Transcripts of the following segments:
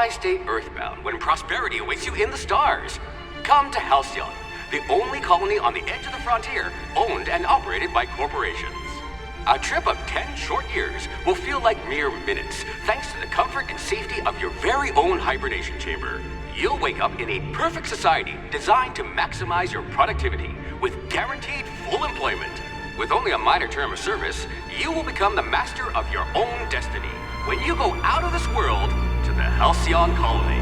why stay earthbound when prosperity awaits you in the stars? Come to Halcyon, the only colony on the edge of the frontier, owned and operated by corporations. A trip of 10 short years will feel like mere minutes, thanks to the comfort and safety of your very own hibernation chamber. You'll wake up in a perfect society designed to maximize your productivity with guaranteed full employment. With only a minor term of service, you will become the master of your own destiny when you go out of this world to the Halcyon colony.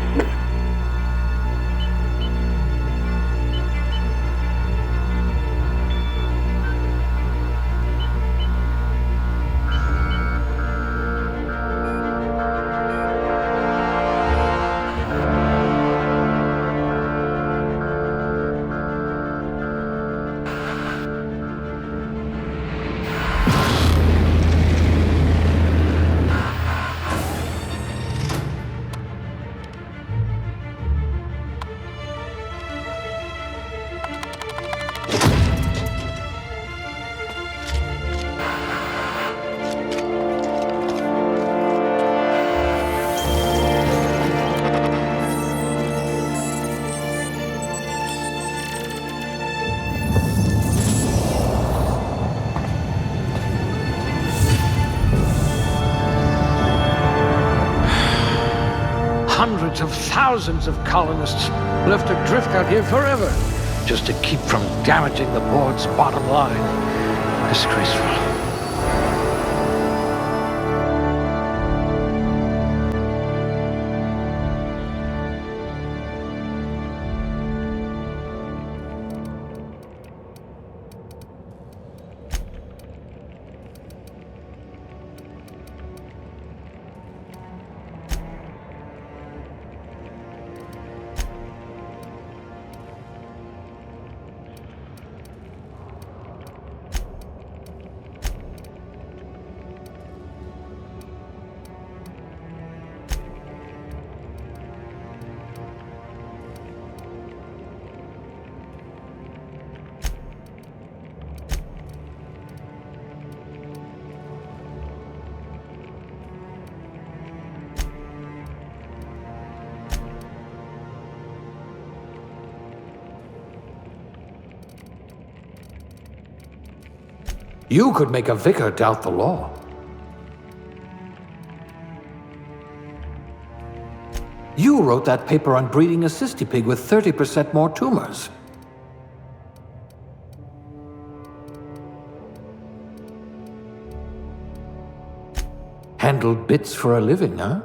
Hundreds of thousands of colonists left adrift out here forever, just to keep from damaging the board's bottom line. Disgraceful. You could make a vicar doubt the law. You wrote that paper on breeding a cystipig with 30% more tumors. Handled bits for a living, huh?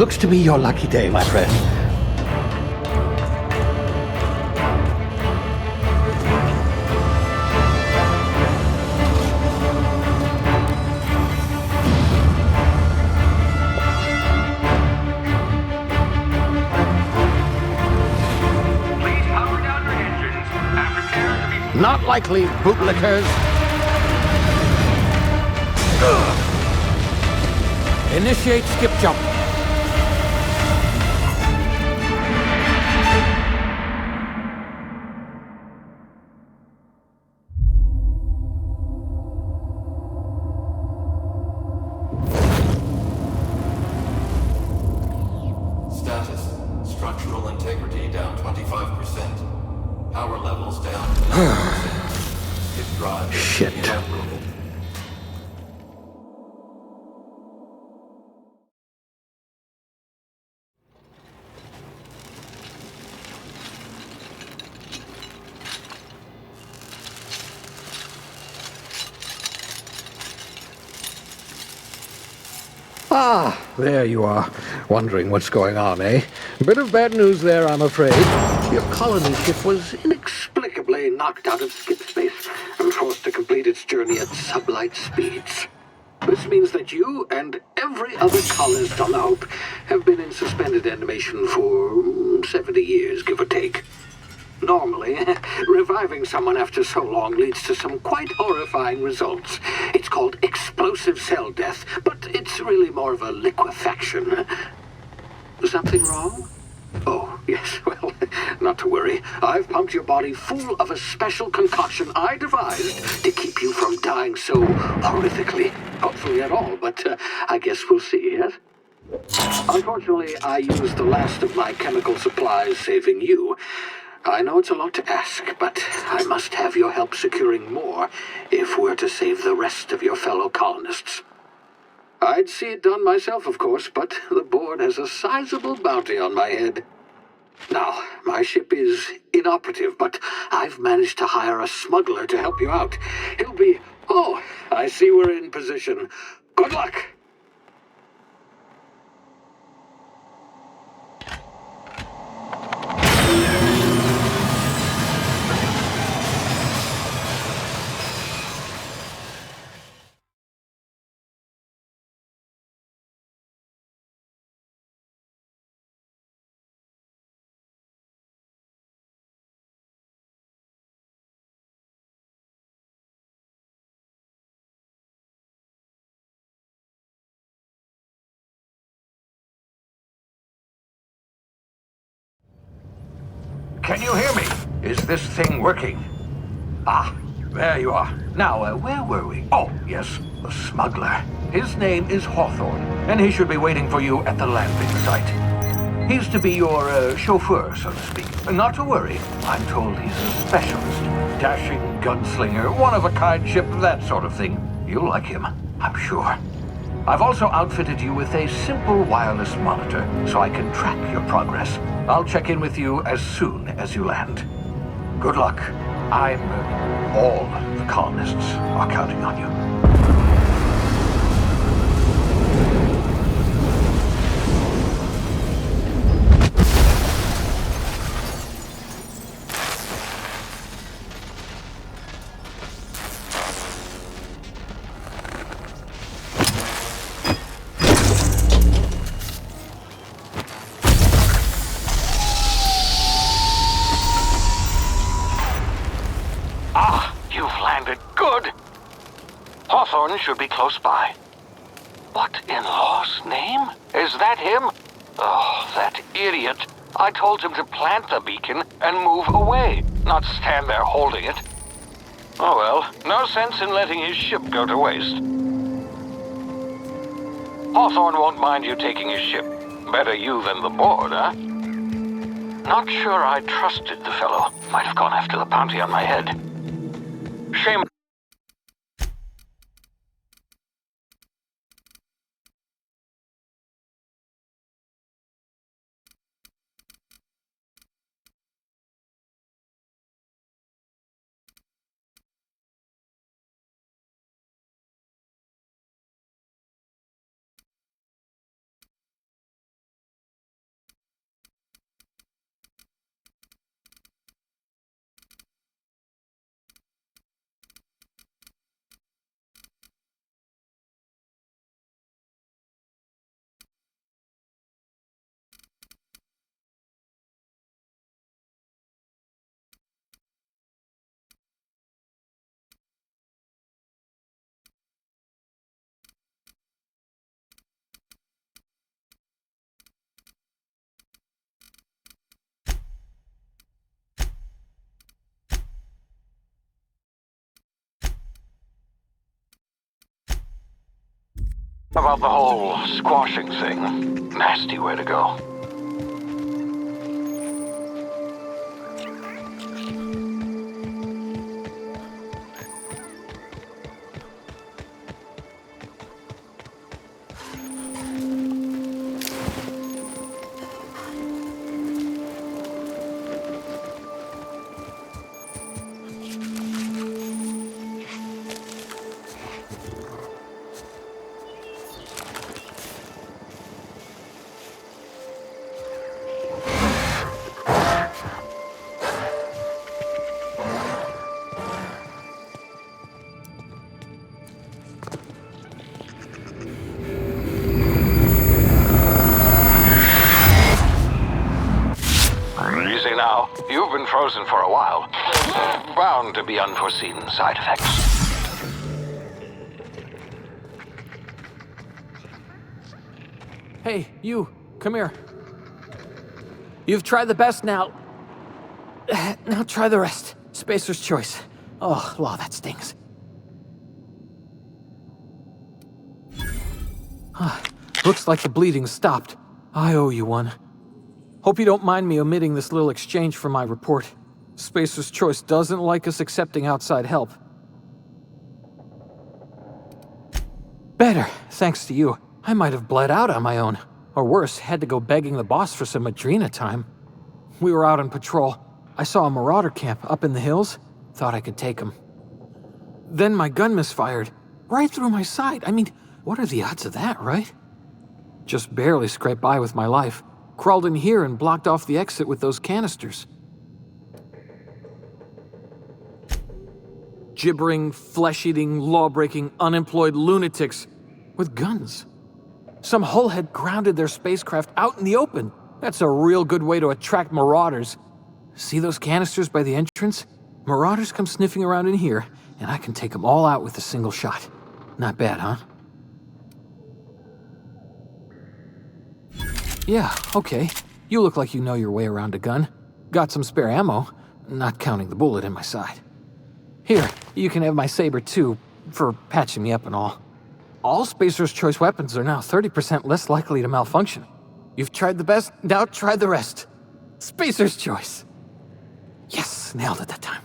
Looks to be your lucky day, my friend. Please power down your engines and prepare to be... Not likely, bootlickers. Initiate skip jump. Status. Structural integrity down 25%. Power levels down 10%. His drive is Shit. inoperable. Ah, there you are. Wondering what's going on, eh? Bit of bad news there, I'm afraid. Your colony ship was inexplicably knocked out of skip space and forced to complete its journey at sublight speeds. This means that you and every other colonist on the Hope have been in suspended animation for 70 years, give or take. Normally, reviving someone after so long leads to some quite horrifying results. It's called explosive cell death, but it's really more of a liquefaction. Something wrong? Oh, yes, well, not to worry. I've pumped your body full of a special concoction I devised to keep you from dying so horrifically. Hopefully at all, but I guess we'll see, yes? Unfortunately, I used the last of my chemical supplies saving you. I know it's a lot to ask, but I must have your help securing more if we're to save the rest of your fellow colonists. I'd see it done myself, of course, but the board has a sizable bounty on my head. Now, my ship is inoperative, but I've managed to hire a smuggler to help you out. He'll be... Oh, I see we're in position. Good luck! Can you hear me? Is this thing working? Ah, there you are. Now, where were we? Oh, yes, the smuggler. His name is Hawthorne, and he should be waiting for you at the landing site. He's to be your chauffeur, so to speak. Not to worry. I'm told he's a specialist. Dashing gunslinger, one-of-a-kind ship, that sort of thing. You'll like him, I'm sure. I've also outfitted you with a simple wireless monitor, so I can track your progress. I'll check in with you as soon as you land. Good luck. All the colonists are counting on you. Good. Hawthorne should be close by. What in law's name? Is that him? Oh, that idiot. I told him to plant the beacon and move away, not stand there holding it. Oh well, no sense in letting his ship go to waste. Hawthorne won't mind you taking his ship. Better you than the board, huh? Not sure I trusted the fellow. Might have gone after the bounty on my head. Shame. About the whole squashing thing. Nasty way to go. Easy now. You've been frozen for a while. Bound to be unforeseen side effects. Hey, you, come here. You've tried the best now. Now try the rest. Spacer's choice. Oh, law, that stings. Looks like the bleeding stopped. I owe you one. Hope you don't mind me omitting this little exchange from my report. Spacer's choice doesn't like us accepting outside help. Better, thanks to you. I might have bled out on my own. Or worse, had to go begging the boss for some Adrena time. We were out on patrol. I saw a marauder camp up in the hills. Thought I could take him. Then my gun misfired. Right through my side. I mean, what are the odds of that, right? Just barely scraped by with my life. Crawled in here and blocked off the exit with those canisters. Gibbering, flesh-eating, law-breaking, unemployed lunatics with guns. Some hull had grounded their spacecraft out in the open. That's a real good way to attract marauders. See those canisters by the entrance? Marauders come sniffing around in here, and I can take them all out with a single shot. Not bad, huh? Yeah, okay. You look like you know your way around a gun. Got some spare ammo, not counting the bullet in my side. Here, you can have my saber too, for patching me up and all. All Spacer's choice weapons are now 30% less likely to malfunction. You've tried the best, now try the rest. Spacer's choice. Yes, nailed it that time.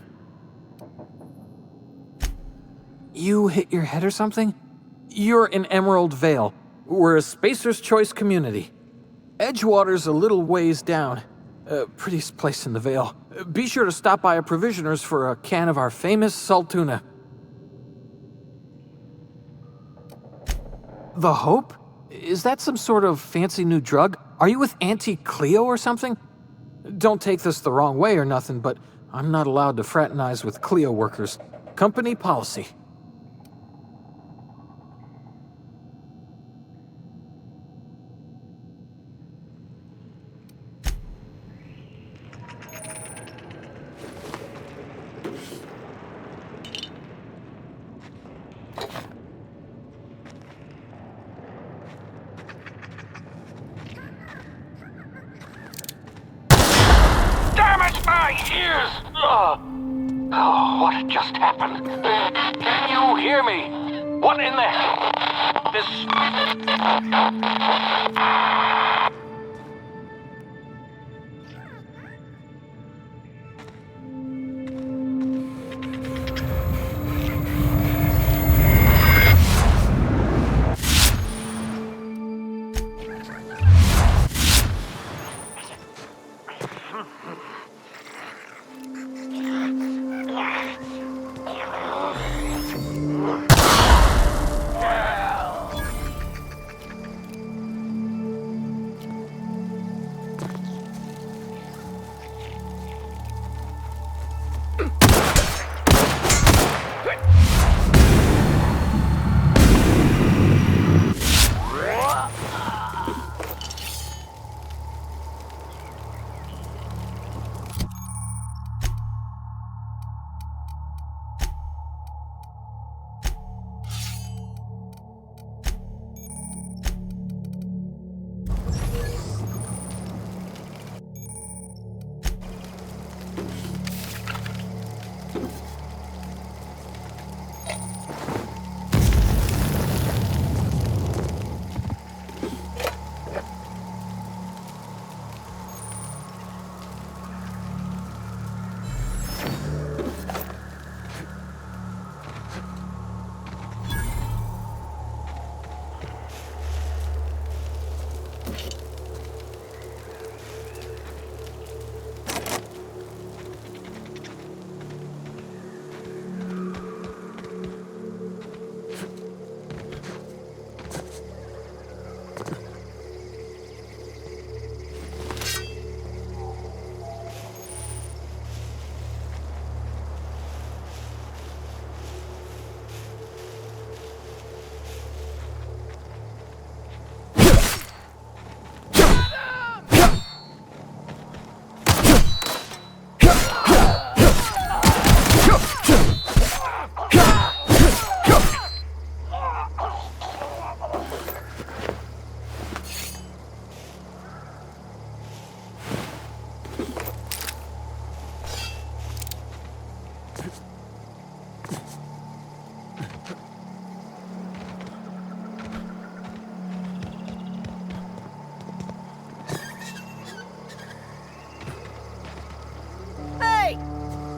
You hit your head or something? You're in Emerald Vale. We're a Spacer's choice community. Edgewater's a little ways down. Prettiest place in the Vale. Be sure to stop by a provisioner's for a can of our famous salt tuna. The Hope? Is that some sort of fancy new drug? Are you with Auntie Cleo or something? Don't take this the wrong way or nothing, but I'm not allowed to fraternize with Cleo workers. Company policy. Oh, what just happened? Can you hear me? What in the hell?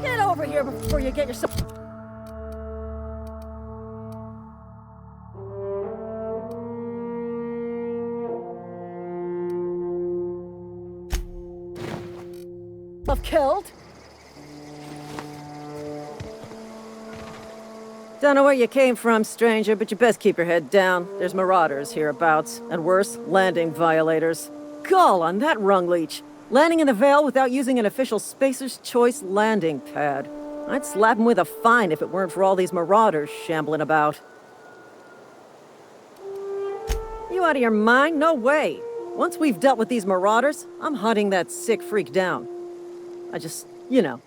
Get over here before you get yourself... killed? Don't know where you came from, stranger, but you best keep your head down. There's marauders hereabouts, and worse, landing violators. Gall on that rung leech. Landing in the Vale without using an official Spacer's Choice landing pad. I'd slap him with a fine if it weren't for all these marauders shambling about. You out of your mind? No way. Once we've dealt with these marauders, I'm hunting that sick freak down. I just, you know,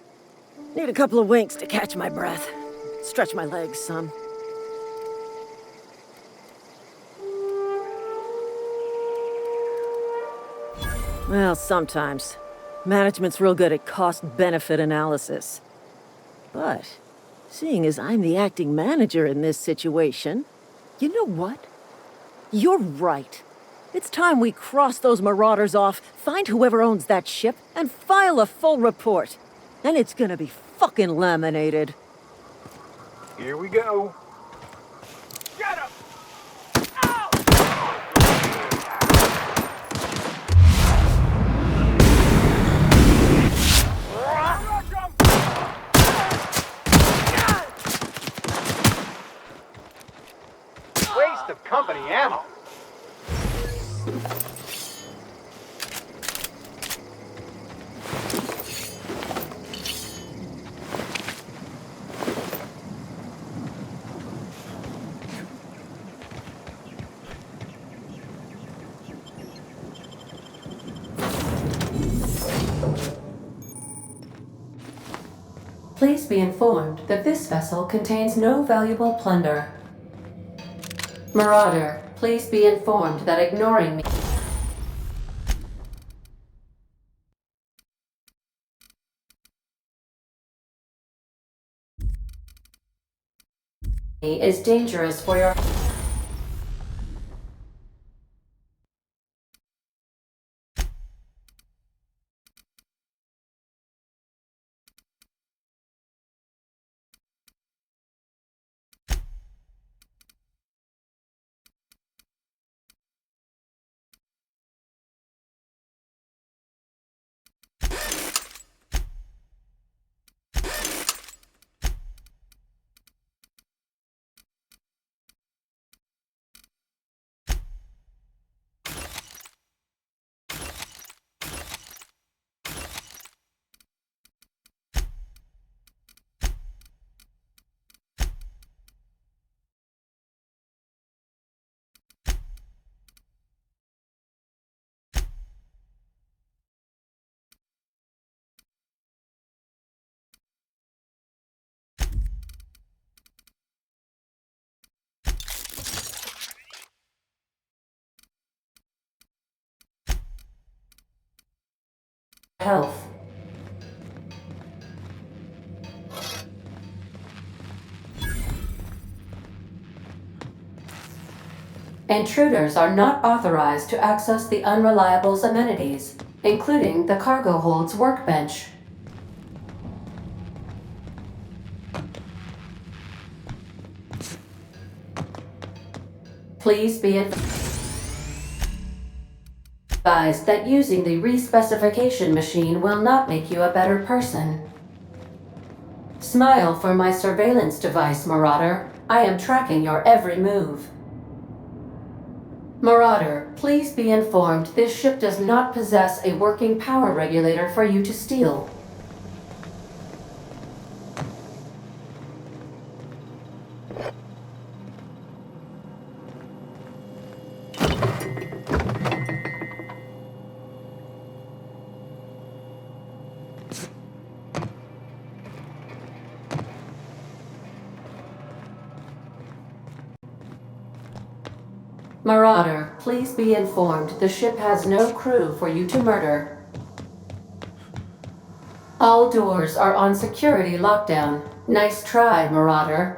need a couple of winks to catch my breath. Stretch my legs some. Well, sometimes. Management's real good at cost-benefit analysis. But, seeing as I'm the acting manager in this situation, you know what? You're right. It's time we cross those marauders off, find whoever owns that ship, and file a full report. And it's gonna be fucking laminated. Here we go. Get him! Waste of company ammo. Please be informed that this vessel contains no valuable plunder. Marauder, please be informed that ignoring me is dangerous for your... health. Intruders are not authorized to access the Unreliable's amenities, including the cargo hold's workbench. Please be advised that using the respecification machine will not make you a better person. Smile for my surveillance device, Marauder. I am tracking your every move. Marauder, please be informed this ship does not possess a working power regulator for you to steal. Marauder, please be informed the ship has no crew for you to murder. All doors are on security lockdown. Nice try, Marauder.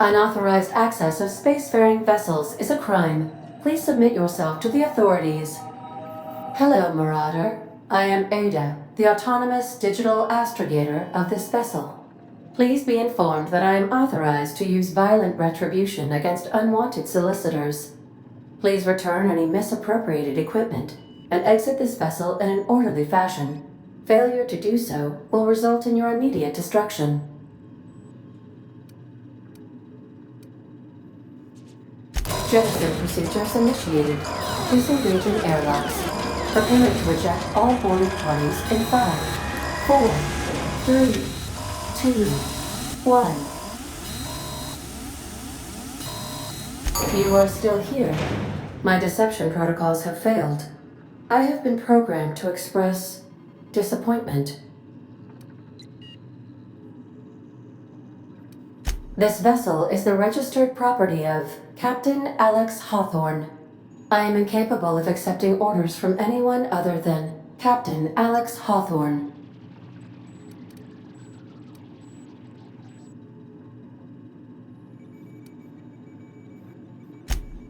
Unauthorized access of spacefaring vessels is a crime. Please submit yourself to the authorities. Hello, Marauder. I am Ada, the autonomous digital astrogator of this vessel. Please be informed that I am authorized to use violent retribution against unwanted solicitors. Please return any misappropriated equipment and exit this vessel in an orderly fashion. Failure to do so will result in your immediate destruction. Jettison procedures initiated. Disengaging airlocks. Preparing to eject all boarded parties in 5, 4, 3, 2, 1. You are still here. My deception protocols have failed. I have been programmed to express disappointment. This vessel is the registered property of Captain Alex Hawthorne. I am incapable of accepting orders from anyone other than Captain Alex Hawthorne.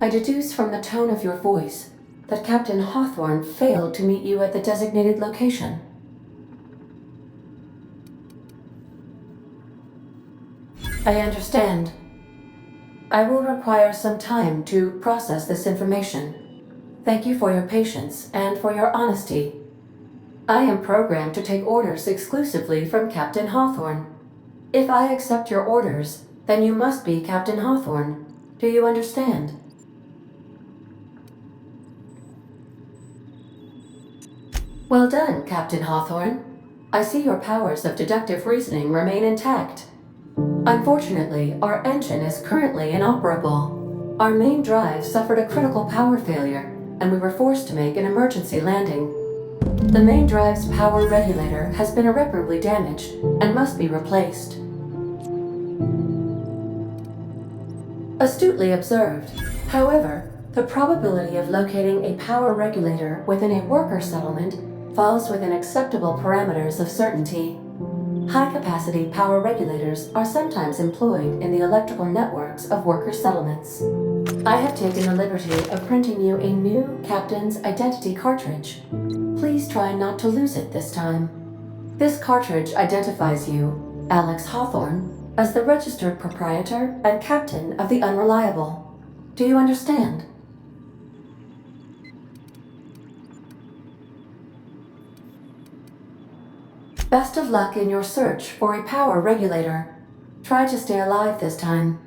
I deduce from the tone of your voice that Captain Hawthorne failed to meet you at the designated location. I understand. I will require some time to process this information. Thank you for your patience and for your honesty. I am programmed to take orders exclusively from Captain Hawthorne. If I accept your orders, then you must be Captain Hawthorne. Do you understand? Well done, Captain Hawthorne. I see your powers of deductive reasoning remain intact. Unfortunately, our engine is currently inoperable. Our main drive suffered a critical power failure, and we were forced to make an emergency landing. The main drive's power regulator has been irreparably damaged and must be replaced. Astutely observed. However, the probability of locating a power regulator within a worker settlement falls within acceptable parameters of certainty. High-capacity power regulators are sometimes employed in the electrical networks of worker settlements. I have taken the liberty of printing you a new Captain's Identity cartridge. Please try not to lose it this time. This cartridge identifies you, Alex Hawthorne, as the registered proprietor and captain of the Unreliable. Do you understand? Best of luck in your search for a power regulator. Try to stay alive this time.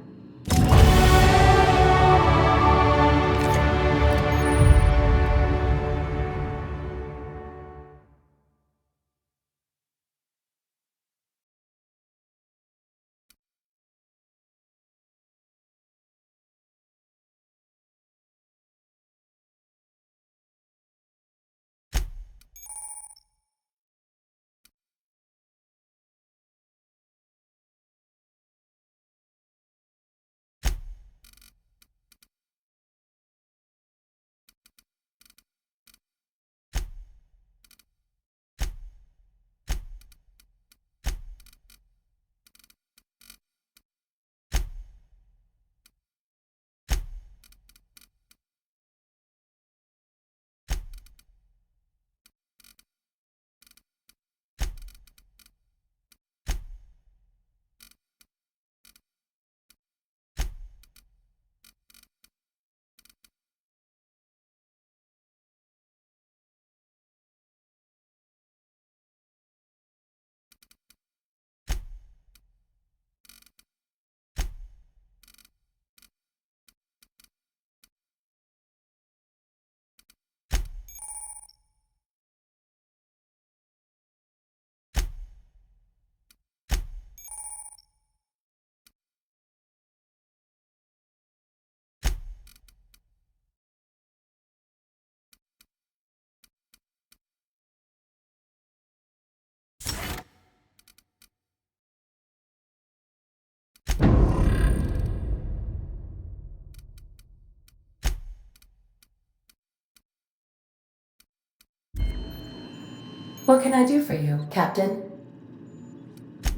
What can I do for you, Captain?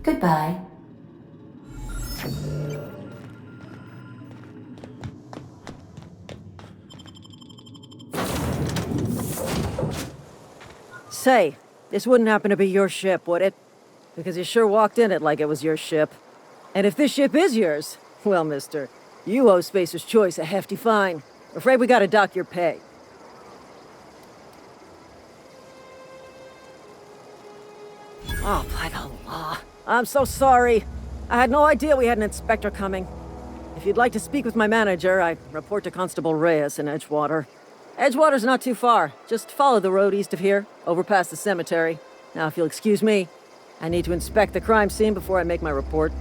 Goodbye. Say, this wouldn't happen to be your ship, would it? Because you sure walked in it like it was your ship. And if this ship is yours, well, mister, you owe Spacer's Choice a hefty fine. Afraid we gotta dock your pay. Oh, by the law. I'm so sorry. I had no idea we had an inspector coming. If you'd like to speak with my manager, I'd report to Constable Reyes in Edgewater. Edgewater's not too far. Just follow the road east of here, over past the cemetery. Now, if you'll excuse me, I need to inspect the crime scene before I make my report.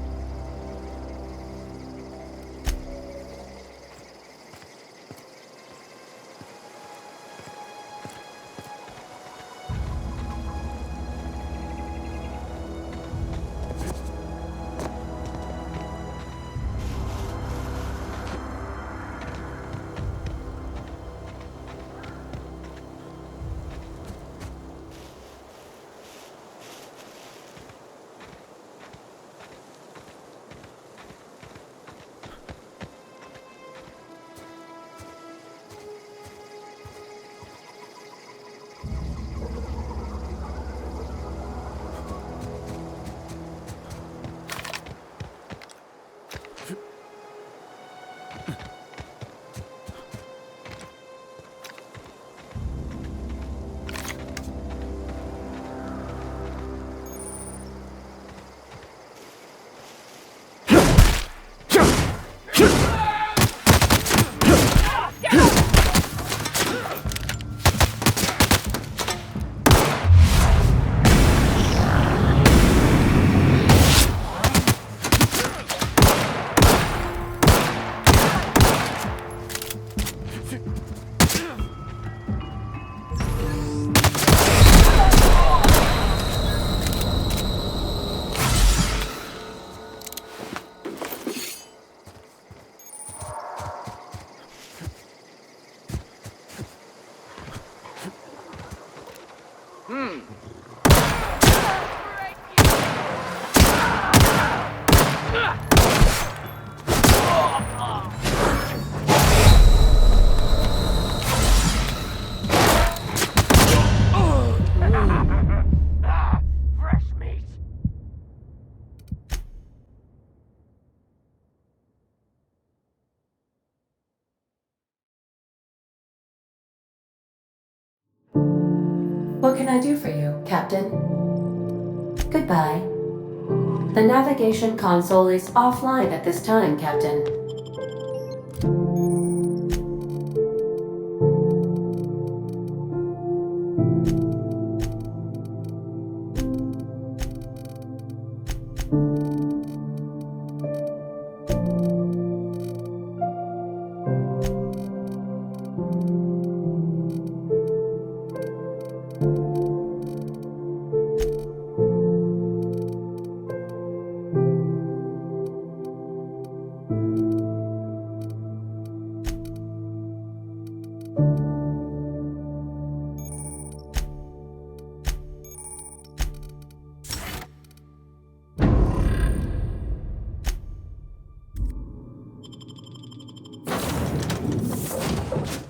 What can I do for you, Captain? Goodbye. The navigation console is offline at this time, Captain.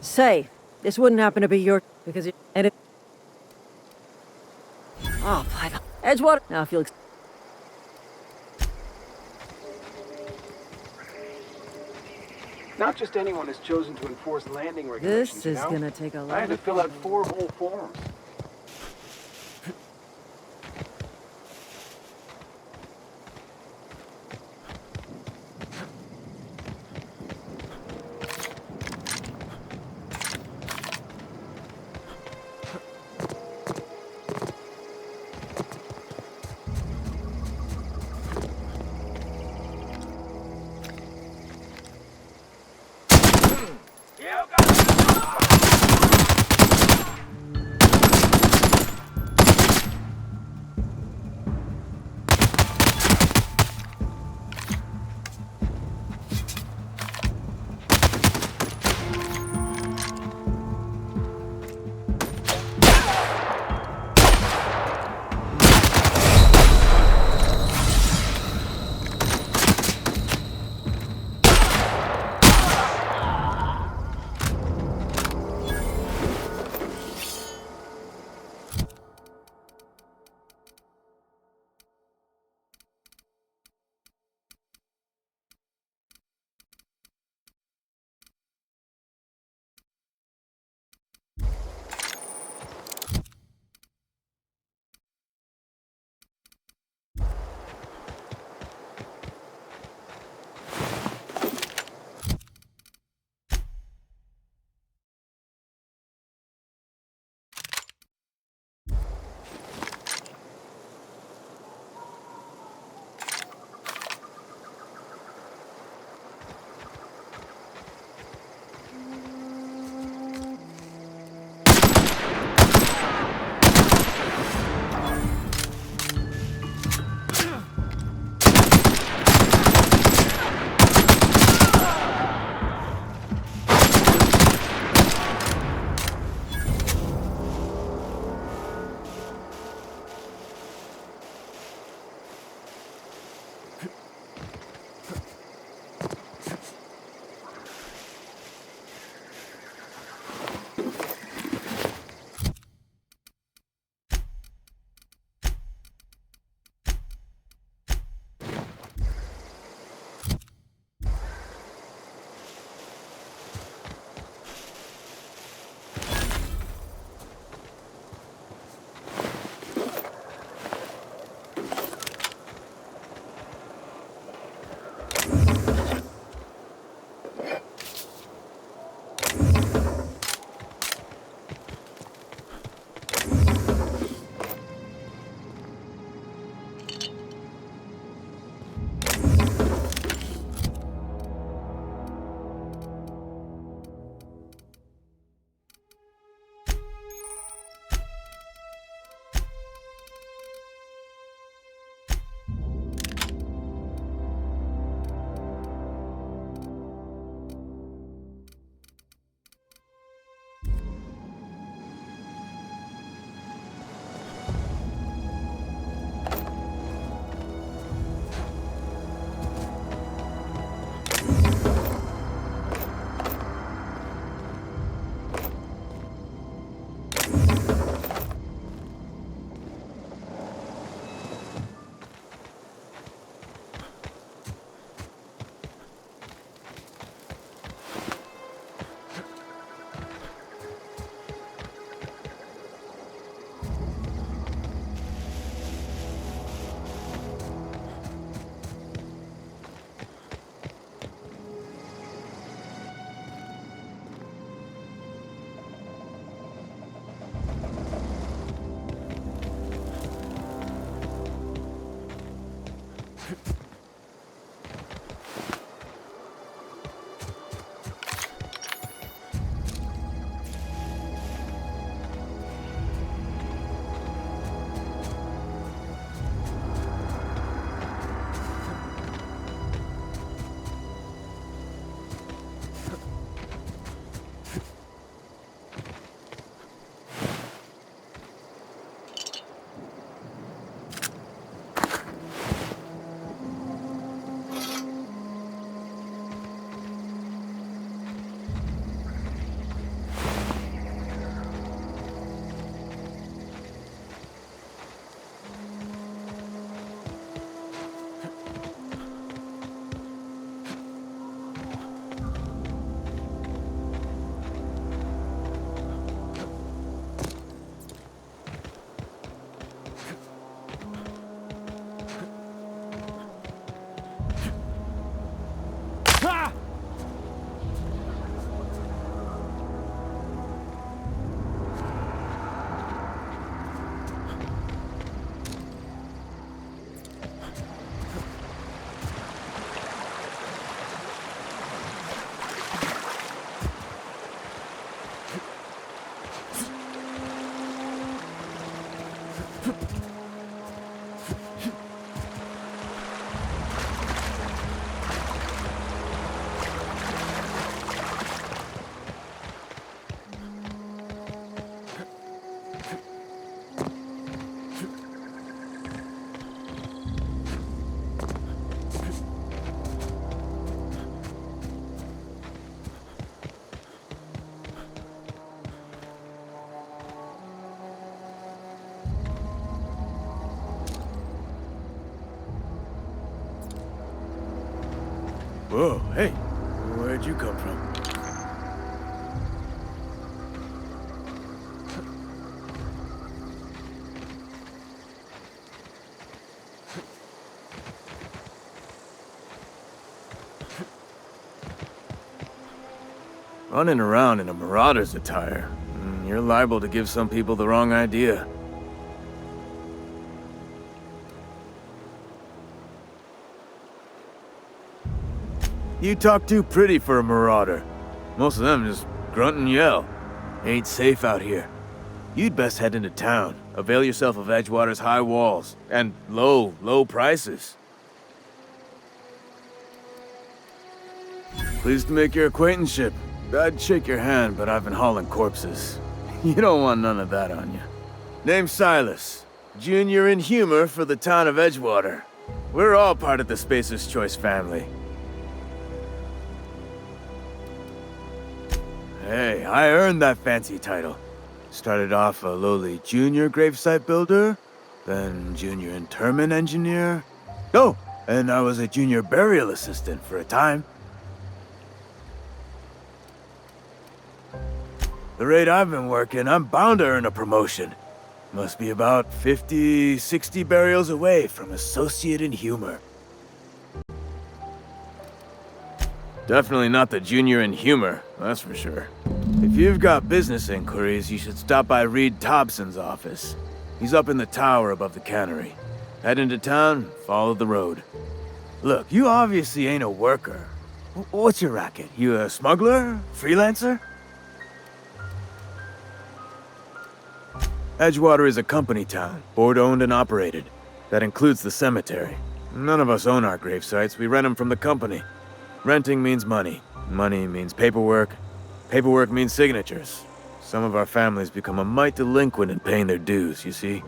Say, this wouldn't happen to be your... because it... and it... Oh, by the... Edgewater... Now, if you'll... Not just anyone is chosen to enforce landing regulations. This is gonna take a lot. I had to fill out 4 whole forms. Whoa, hey, where'd you come from? Running around in a marauder's attire, you're liable to give some people the wrong idea. You talk too pretty for a marauder. Most of them just grunt and yell. Ain't safe out here. You'd best head into town. Avail yourself of Edgewater's high walls and low prices. Pleased to make your acquaintanceship. I'd shake your hand, but I've been hauling corpses. You don't want none of that on you. Name's Silas. Junior in humor for the town of Edgewater. We're all part of the Spacer's Choice family. Hey, I earned that fancy title. Started off a lowly junior gravesite builder, then junior interment engineer. Oh, and I was a junior burial assistant for a time. The rate I've been working, I'm bound to earn a promotion. Must be about 50, 60 burials away from associate in humor. Definitely not the junior in humor, that's for sure. If you've got business inquiries, you should stop by Reed Thompson's office. He's up in the tower above the cannery. Head into town, follow the road. Look, you obviously ain't a worker. What's your racket? You a smuggler? Freelancer? Edgewater is a company town, board-owned and operated. That includes the cemetery. None of us own our gravesites, we rent them from the company. Renting means money. Money means paperwork. Paperwork means signatures. Some of our families become a mite delinquent in paying their dues, you see?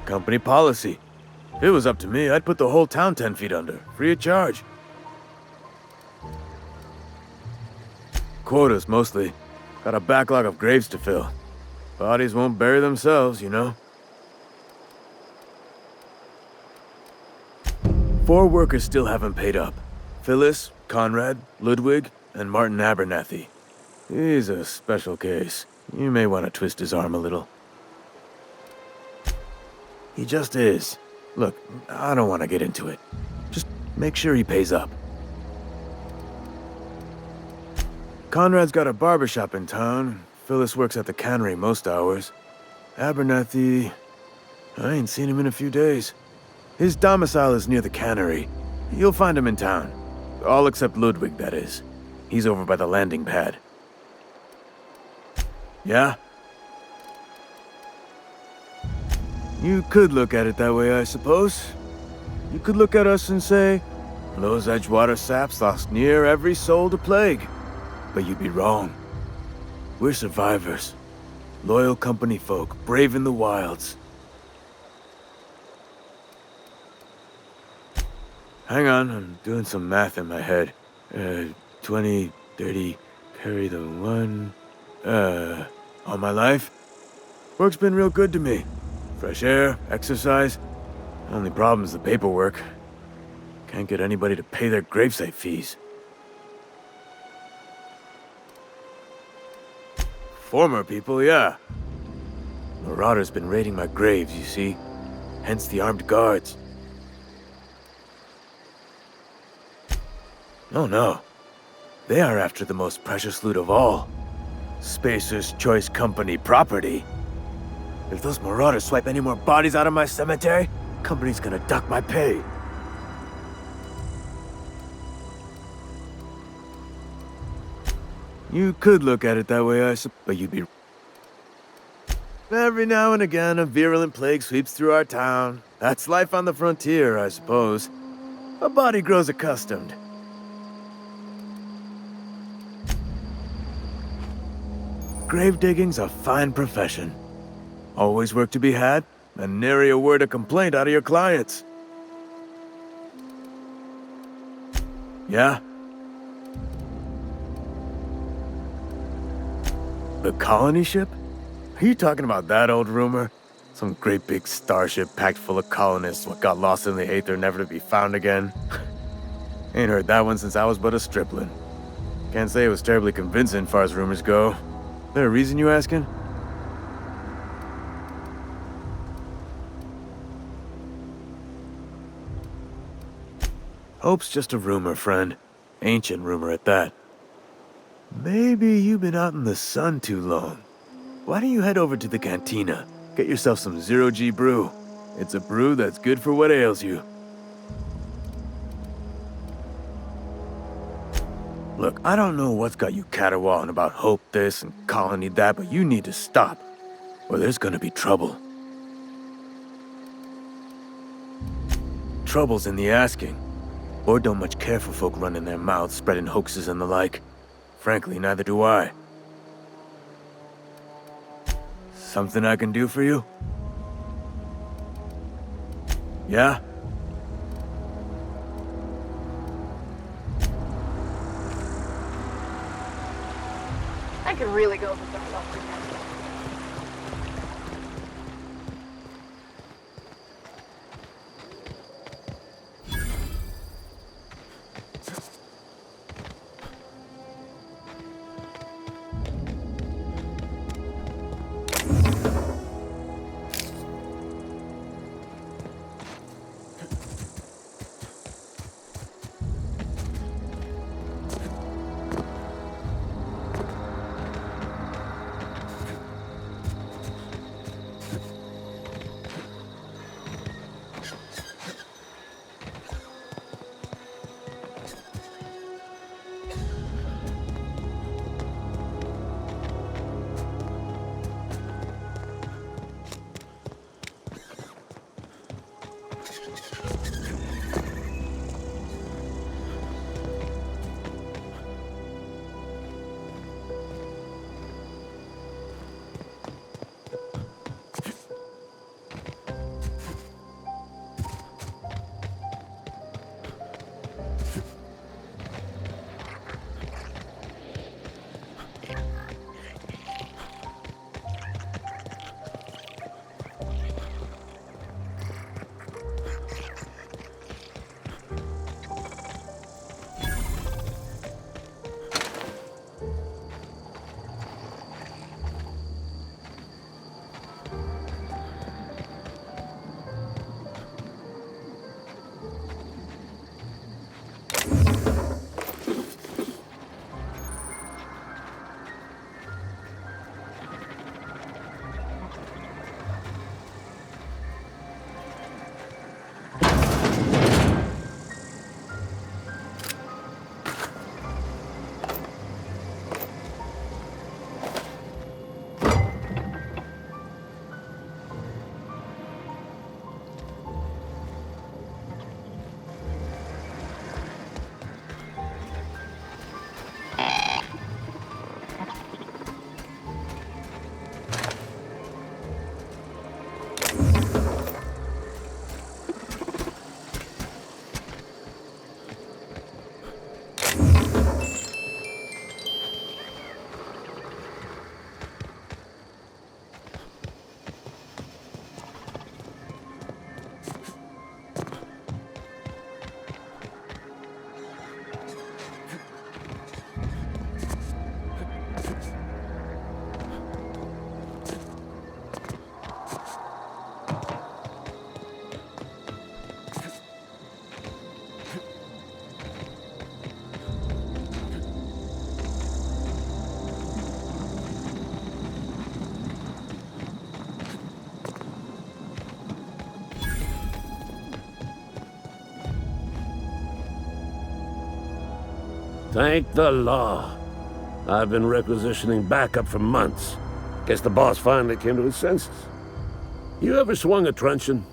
Company policy. If it was up to me, I'd put the whole town 10 feet under, free of charge. Quotas, mostly. Got a backlog of graves to fill. Bodies won't bury themselves, you know? 4 workers still haven't paid up. Phyllis, Conrad, Ludwig, and Martin Abernathy. He's a special case. You may want to twist his arm a little. He just is. Look, I don't want to get into it. Just make sure he pays up. Conrad's got a barbershop in town. Phyllis works at the cannery most hours. Abernathy... I ain't seen him in a few days. His domicile is near the cannery. You'll find him in town. All except Ludwig, that is. He's over by the landing pad. Yeah? You could look at it that way, I suppose. You could look at us and say, those Edgewater saps lost near every soul to plague. But you'd be wrong. We're survivors. Loyal company folk, brave in the wilds. Hang on, I'm doing some math in my head. 20, 30, carry the 1... all my life? Work's been real good to me. Fresh air, exercise. Only problem's the paperwork. Can't get anybody to pay their gravesite fees. Former people, yeah. Marauder's been raiding my graves, you see. Hence the armed guards. Oh no. They are after the most precious loot of all. Spacer's Choice Company property. If those marauders swipe any more bodies out of my cemetery, company's gonna duck my pay. You could look at it that way, I suppose, but you'd be... Every now and again, a virulent plague sweeps through our town. That's life on the frontier, I suppose. A body grows accustomed. Grave digging's a fine profession. Always work to be had, and nary a word of complaint out of your clients. Yeah? The colony ship? Are you talking about that old rumor? Some great big starship packed full of colonists what got lost in the aether never to be found again? Ain't heard that one since I was but a stripling. Can't say it was terribly convincing far as rumors go. There a reason you asking? Hope's just a rumor, friend. Ancient rumor at that. Maybe you've been out in the sun too long. Why don't you head over to the cantina? Get yourself some zero-G brew. It's a brew that's good for what ails you. Look, I don't know what's got you caterwauling about Hope this and Colony that, but you need to stop, or there's gonna be trouble. Trouble's in the asking. Or don't much care for folk running their mouths, spreading hoaxes and the like. Frankly, neither do I. Something I can do for you? Yeah? I could really go for some love. Thank the law. I've been requisitioning backup for months. Guess the boss finally came to his senses. You ever swung a truncheon?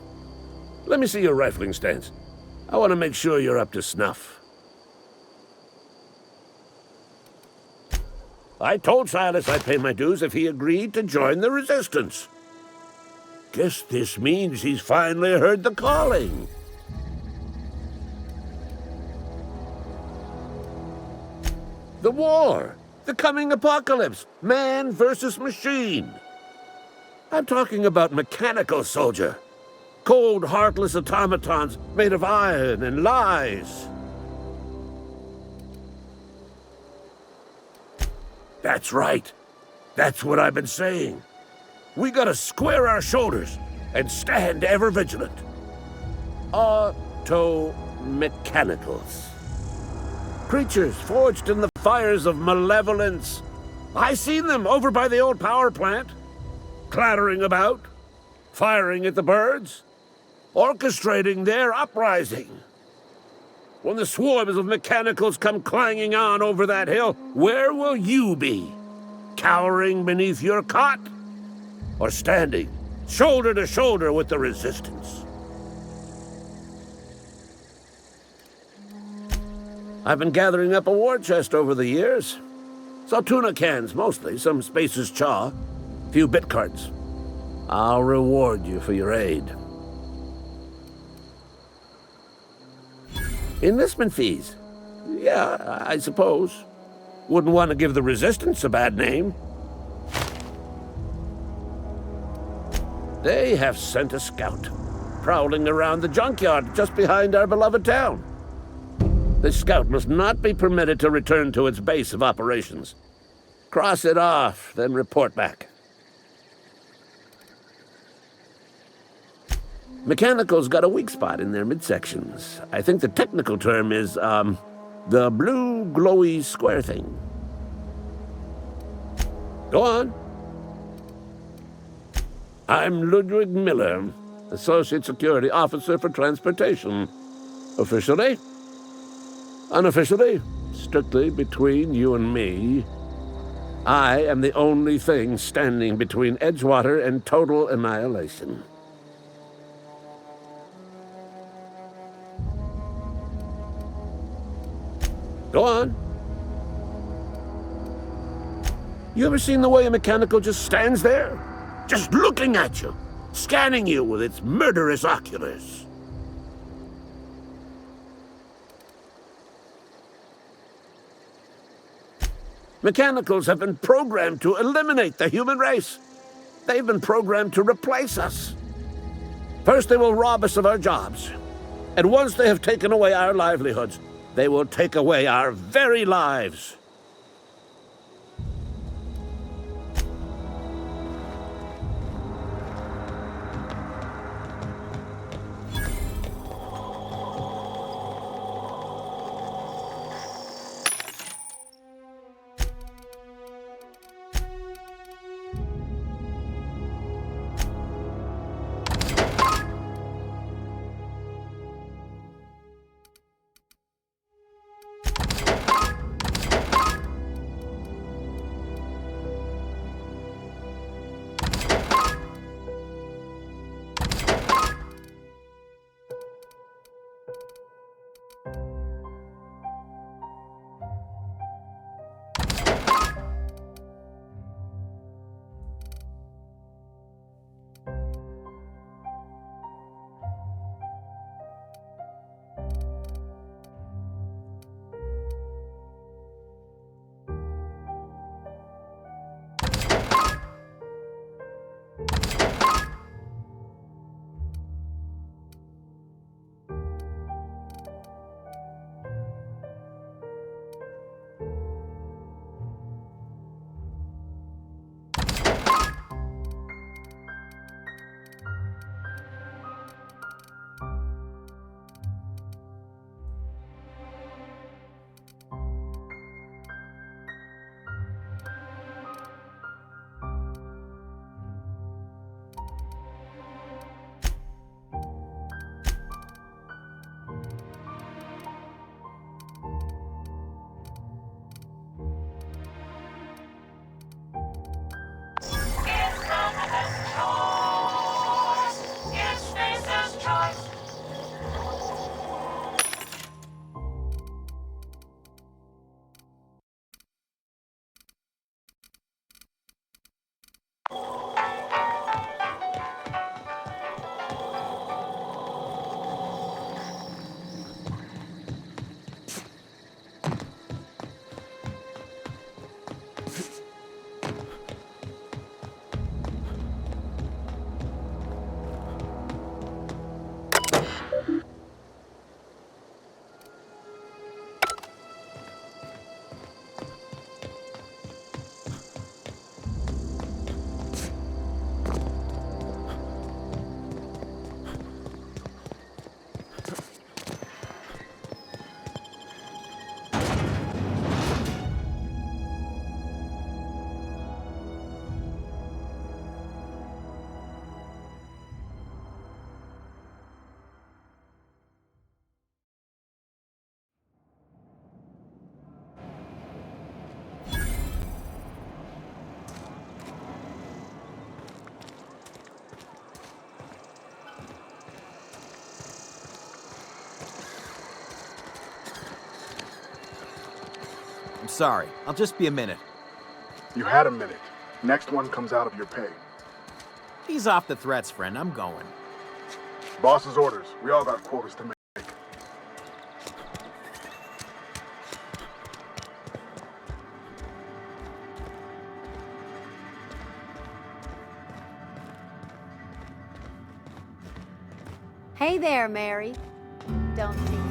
Let me see your rifling stance. I want to make sure you're up to snuff. I told Silas I'd pay my dues if he agreed to join the resistance. Guess this means he's finally heard the calling. The war! The coming apocalypse! Man versus machine! I'm talking about mechanical soldier. Cold, heartless automatons made of iron and lies. That's right. That's what I've been saying. We gotta square our shoulders and stand ever vigilant. Auto-mechanicals. Creatures forged in the fires of malevolence. I seen them over by the old power plant, clattering about, firing at the birds, orchestrating their uprising. When the swarms of mechanicals come clanging on over that hill, where will you be? Cowering beneath your cot? Or standing shoulder to shoulder with the resistance? I've been gathering up a war chest over the years. Saw tuna cans mostly, some Spacer's chaw, a few bit cards. I'll reward you for your aid. Enlistment fees? Yeah, I suppose. Wouldn't want to give the resistance a bad name. They have sent a scout, prowling around the junkyard just behind our beloved town. The scout must not be permitted to return to its base of operations. Cross it off, then report back. Mechanicals got a weak spot in their midsections. I think the technical term is, the blue glowy square thing. Go on. I'm Ludwig Miller, Associate Security Officer for Transportation. Officially? Unofficially, strictly between you and me, I am the only thing standing between Edgewater and total annihilation. Go on. You ever seen the way a mechanical just stands there? Just looking at you, scanning you with its murderous oculars. Mechanicals have been programmed to eliminate the human race. They've been programmed to replace us. First, they will rob us of our jobs. And once they have taken away our livelihoods, they will take away our very lives. sorry. I'll just be a minute. You had a minute. Next one comes out of your pay. Ease off the threats, friend. I'm going. Boss's orders. We all got quotas to make. Hey there, Mary. Don't think